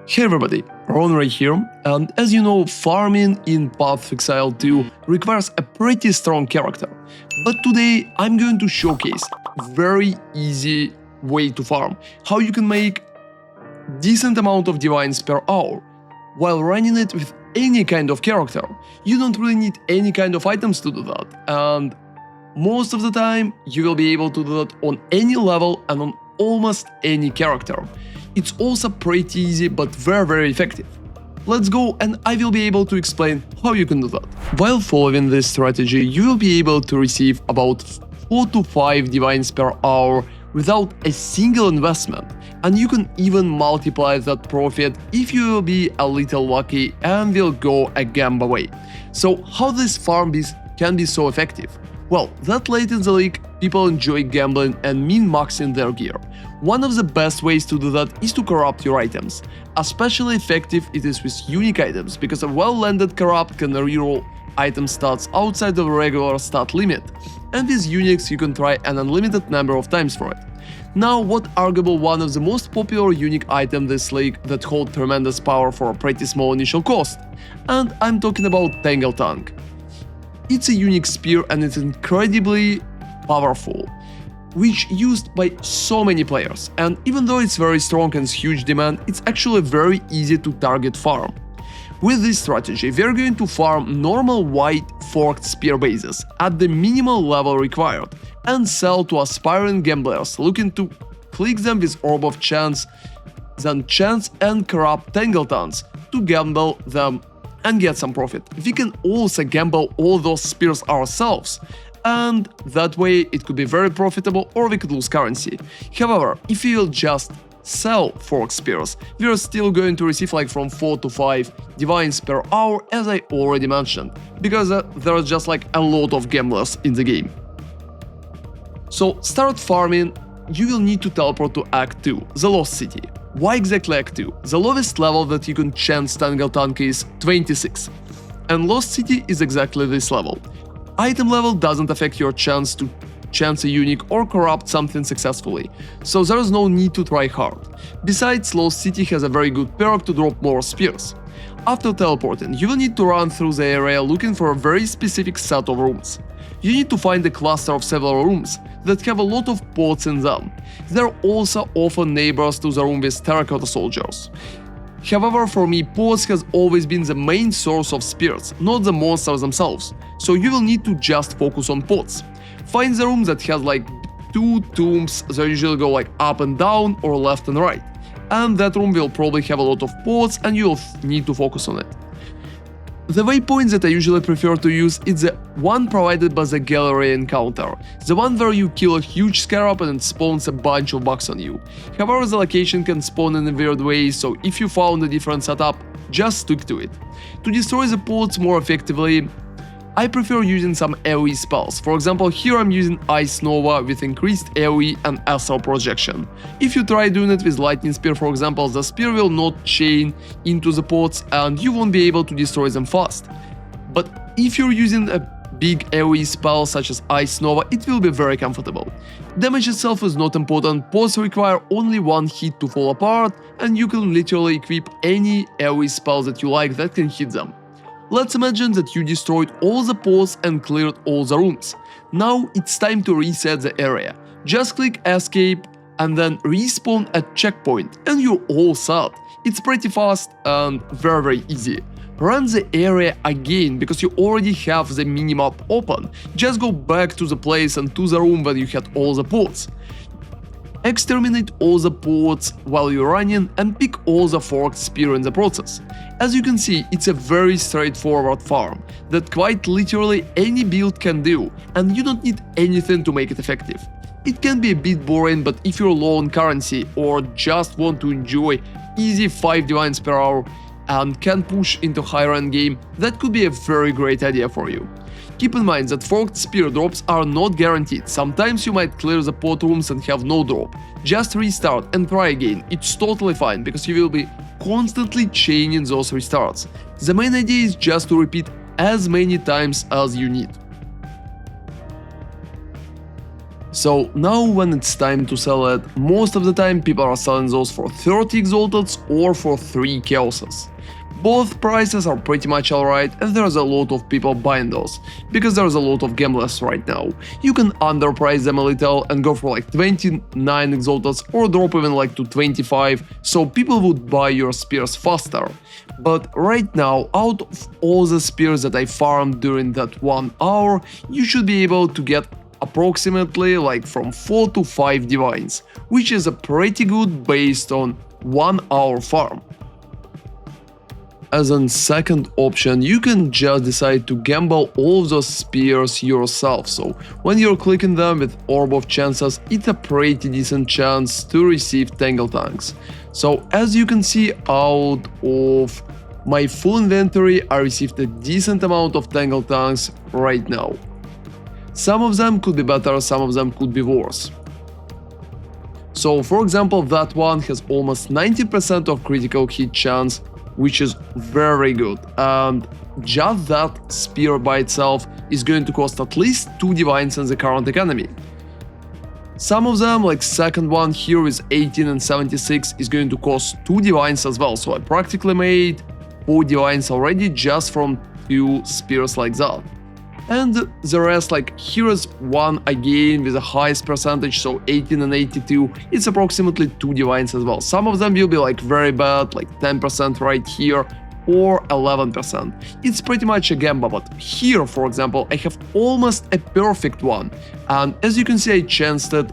Hey everybody, ronarray here, and as you know, farming in Path of Exile 2 requires a pretty strong character. But today I'm going to showcase a very easy way to farm, how you can make decent amount of divines per hour while running it with any kind of character. You don't really need any kind of items to do that, and most of the time you will be able to do that on any level and on almost any character. It's also pretty easy but very effective. Let's go and I will be able to explain how you can do that. While following this strategy, you will be able to receive about 4 to 5 divines per hour without a single investment, and you can even multiply that profit if you will be a little lucky and will go a gamble way. So how this farm can be so effective? Well, that late in the league, people enjoy gambling and min-maxing their gear. One of the best ways to do that is to corrupt your items. Especially effective it is with unique items, because a well-landed corrupt can reroll item stats outside of the regular stat limit, and with uniques you can try an unlimited number of times for it. Now, what arguably one of the most popular unique items this league that hold tremendous power for a pretty small initial cost, and I'm talking about Tangletongues. It's a unique spear and it's incredibly powerful, which used by so many players, and even though it's very strong and huge demand, it's actually very easy to target farm. With this strategy, we're going to farm normal white forked spear bases at the minimal level required and sell to aspiring gamblers looking to click them with Orb of Chance, then Chance and corrupt Tangletongues to gamble them and get some profit. We can also gamble all those spears ourselves, and that way it could be very profitable, or we could lose currency. However, if we will just sell fork spears, we are still going to receive like from 4 to 5 divines per hour, as I already mentioned, because there are just like a lot of gamblers in the game. So start farming, you will need to teleport to Act 2, the Lost City. Why exactly Act 2? The lowest level that you can chance Tangletongues is 26, and Lost City is exactly this level. Item level doesn't affect your chance to chance a unique or corrupt something successfully, so there is no need to try hard. Besides, Lost City has a very good perk to drop more spears. After teleporting, you will need to run through the area looking for a very specific set of rooms. You need to find a cluster of several rooms that have a lot of pots in them. They're also often neighbors to the room with terracotta soldiers. However, for me, pots has always been the main source of spears, not the monsters themselves, so you will need to just focus on pots. Find the room that has like 2 tombs that usually go like up and down or left and right, and that room will probably have a lot of pots and you'll need to focus on it. The waypoint that I usually prefer to use is the one provided by the gallery encounter, the one where you kill a huge scarab and it spawns a bunch of bugs on you. However, the location can spawn in a weird way, so if you found a different setup, just stick to it. To destroy the pods more effectively, I prefer using some AoE spells. For example, here I'm using Ice Nova with increased AoE and astral projection. If you try doing it with Lightning Spear, for example, the spear will not chain into the pods and you won't be able to destroy them fast. But if you're using a big AoE spell such as Ice Nova, it will be very comfortable. Damage itself is not important, pods require only one hit to fall apart, and you can literally equip any AoE spell that you like that can hit them. Let's imagine that you destroyed all the pods and cleared all the rooms. Now it's time to reset the area. Just click escape and then respawn at checkpoint and you're all set. It's pretty fast and very easy. Run the area again because you already have the minimap open. Just go back to the place and to the room where you had all the pods. Exterminate all the pods while you're running and pick all the forked spear in the process. As you can see, it's a very straightforward farm that quite literally any build can do, and you don't need anything to make it effective. It can be a bit boring, but if you're low on currency or just want to enjoy easy 5 divines per hour and can push into higher end game, that could be a very great idea for you. Keep in mind that forked spear drops are not guaranteed, sometimes you might clear the pot rooms and have no drop. Just restart and try again, it's totally fine because you will be constantly chaining those restarts. The main idea is just to repeat as many times as you need. So now when it's time to sell it, most of the time people are selling those for 30 exalteds or for 3 chaoses. Both prices are pretty much alright, and there's a lot of people buying those, because there's a lot of gamblers right now. You can underprice them a little and go for like 29 exalteds or drop even like to 25, so people would buy your spears faster. But right now, out of all the spears that I farmed during that 1 hour, you should be able to get approximately like from 4 to 5 divines, which is a pretty good based on 1 hour farm. As a second option, you can just decide to gamble all of those spears yourself, so when you're clicking them with Orb of Chances, it's a pretty decent chance to receive Tangletongues. So as you can see, out of my full inventory, I received a decent amount of Tangletongues right now. Some of them could be better, some of them could be worse. So for example, that one has almost 90% of critical hit chance, which is very good, and just that spear by itself is going to cost at least 2 divines in the current economy. Some of them, like second one here with 18 and 76, is going to cost 2 divines as well, so I practically made 4 divines already just from 2 spears like that. And the rest, like here is one again with the highest percentage, so 18 and 82, it's approximately 2 divines as well. Some of them will be like very bad, like 10% right here, or 11%. It's pretty much a gamble, but here, for example, I have almost a perfect one, and as you can see, I chanced it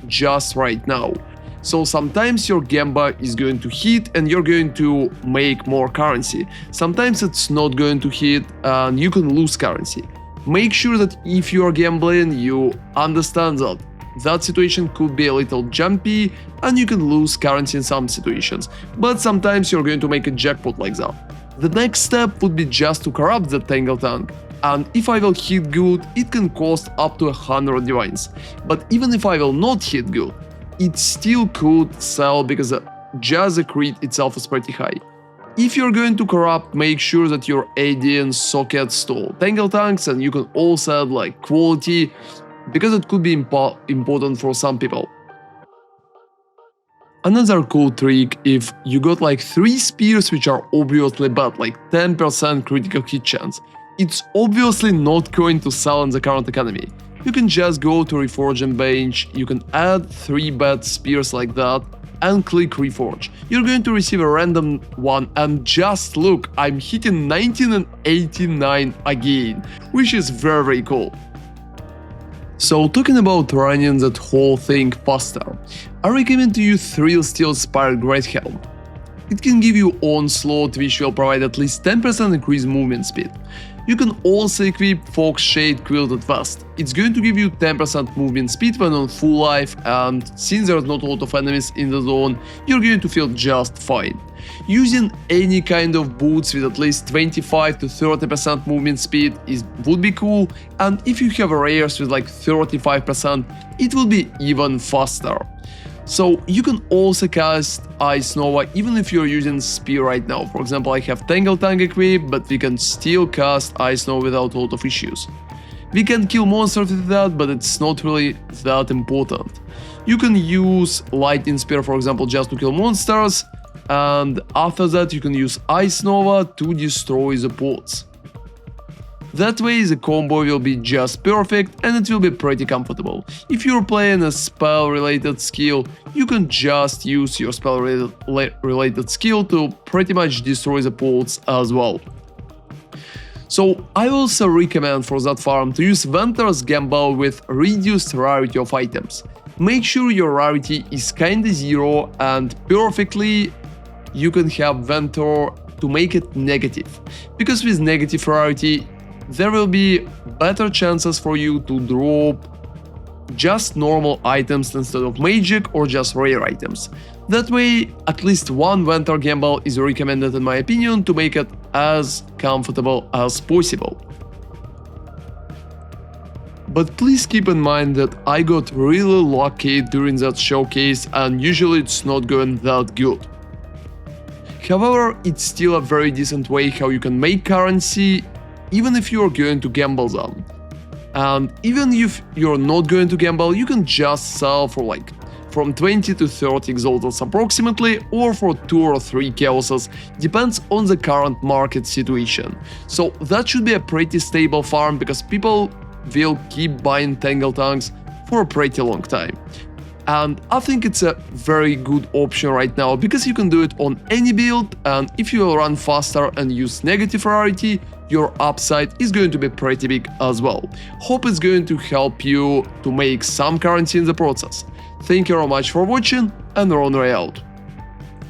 just right now. So sometimes your gamba is going to hit and you're going to make more currency. Sometimes it's not going to hit and you can lose currency. Make sure that if you are gambling, you understand that that situation could be a little jumpy and you can lose currency in some situations. But sometimes you're going to make a jackpot like that. The next step would be just to corrupt the Tangletongue. And if I will hit good, it can cost up to 100 divines. But even if I will not hit good, it still could sell because just the crit itself is pretty high. If you're going to corrupt, make sure that your AD and sockets to Tangletongues, and you can also add like quality, because it could be important for some people. Another cool trick, if you got like 3 spears which are obviously bad, like 10% critical hit chance, it's obviously not going to sell in the current economy. You can just go to Reforge and Bench, you can add 3 bad spears like that, and click Reforge. You're going to receive a random one, and just look, I'm hitting 19 and 89 again, which is very cool. So talking about running that whole thing faster, I recommend to use Thrill Steel Spired Great Helm. It can give you Onslaught, which will provide at least 10% increased movement speed. You can also equip Fox Shade Quilted Vest. It's going to give you 10% movement speed when on full life, and since there's not a lot of enemies in the zone, you're going to feel just fine. Using any kind of boots with at least 25 to 30% movement speed would be cool, and if you have rares with like 35%, it will be even faster. So you can also cast Ice Nova even if you're using Spear right now. For example, I have Tangletongue equipped, but we can still cast Ice Nova without a lot of issues. We can kill monsters with that, but it's not really that important. You can use Lightning Spear, for example, just to kill monsters, and after that you can use Ice Nova to destroy the pods. That way the combo will be just perfect and it will be pretty comfortable. If you're playing a spell related skill, you can just use your spell related skill to pretty much destroy the pods as well. So I also recommend for that farm to use Ventor's Gamble with reduced rarity of items. Make sure your rarity is kinda 0 and perfectly you can have Ventor to make it negative, because with negative rarity there will be better chances for you to drop just normal items instead of magic or just rare items. That way, at least one Ventor Gamble is recommended in my opinion to make it as comfortable as possible. But please keep in mind that I got really lucky during that showcase and usually it's not going that good. However, it's still a very decent way how you can make currency even if you are going to gamble them. And even if you're not going to gamble, you can just sell for like from 20 to 30 exaltals approximately, or for 2 or 3 chaoses, depends on the current market situation. So that should be a pretty stable farm, because people will keep buying Tangletongues for a pretty long time. And I think it's a very good option right now, because you can do it on any build, and if you will run faster and use negative rarity, your upside is going to be pretty big as well. Hope it's going to help you to make some currency in the process. Thank you very much for watching, and ronarray out.